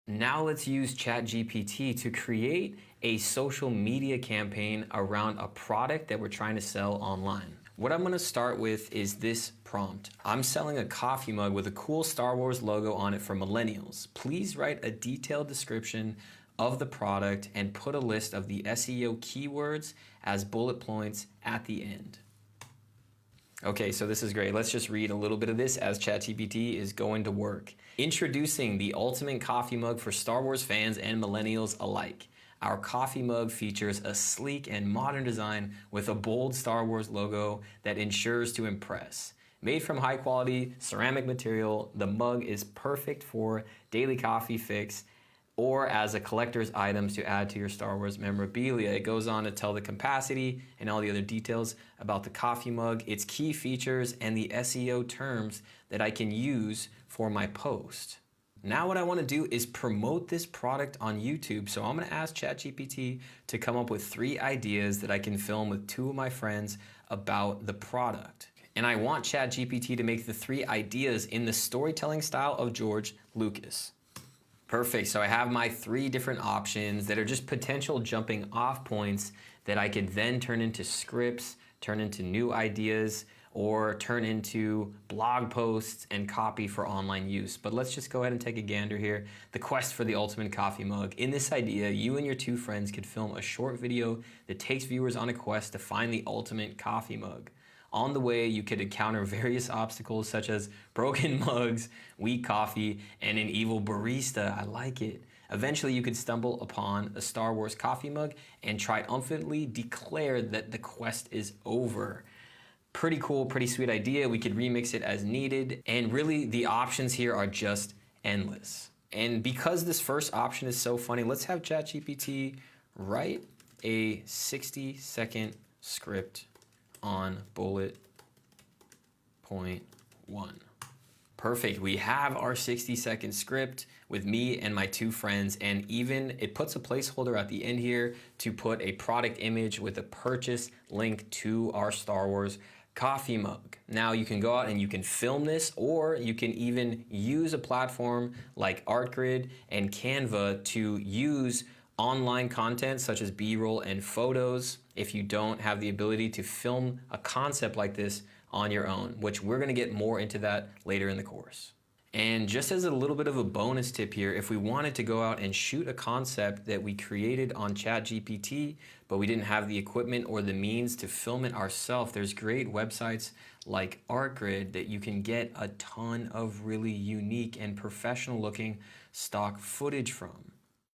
Now let's use ChatGPT to create a social media campaign around a product that we're trying to sell online. What I'm gonna start with is this prompt. I'm selling a coffee mug with a cool Star Wars logo on it for millennials. Please write a detailed description of the product and put a list of the SEO keywords as bullet points at the end. Okay, so this is great. Let's just read a little bit of this as ChatGPT is going to work. Introducing the ultimate coffee mug for Star Wars fans and millennials alike. Our coffee mug features a sleek and modern design with a bold Star Wars logo that ensures to impress. Made from high quality ceramic material, the mug is perfect for daily coffee fix or as a collector's items to add to your Star Wars memorabilia. It goes on to tell the capacity and all the other details about the coffee mug, its key features, and the SEO terms that I can use for my post. Now what I wanna do is promote this product on YouTube. So I'm gonna ask ChatGPT to come up with 3 ideas that I can film with 2 of my friends about the product. And I want ChatGPT to make the 3 ideas in the storytelling style of George Lucas. Perfect, so I have my 3 different options that are just potential jumping off points that I could then turn into scripts, turn into new ideas, or turn into blog posts and copy for online use. But let's just go ahead and take a gander here. The quest for the ultimate coffee mug. In this idea, you and your 2 friends could film a short video that takes viewers on a quest to find the ultimate coffee mug. On the way, you could encounter various obstacles such as broken mugs, weak coffee, and an evil barista. I like it. Eventually, you could stumble upon a Star Wars coffee mug and triumphantly declare that the quest is over. Pretty cool, pretty sweet idea. We could remix it as needed. And really, the options here are just endless. And because this first option is so funny, let's have ChatGPT write a 60-second script on bullet point 1. Perfect, we have our 60-second script with me and my 2 friends, and even it puts a placeholder at the end here to put a product image with a purchase link to our Star Wars coffee mug. Now you can go out and you can film this, or you can even use a platform like ArtGrid and Canva to use online content such as B-roll and photos if you don't have the ability to film a concept like this on your own, which we're gonna get more into that later in the course. And just as a little bit of a bonus tip here, if we wanted to go out and shoot a concept that we created on ChatGPT, but we didn't have the equipment or the means to film it ourselves, there's great websites like ArtGrid that you can get a ton of really unique and professional looking stock footage from.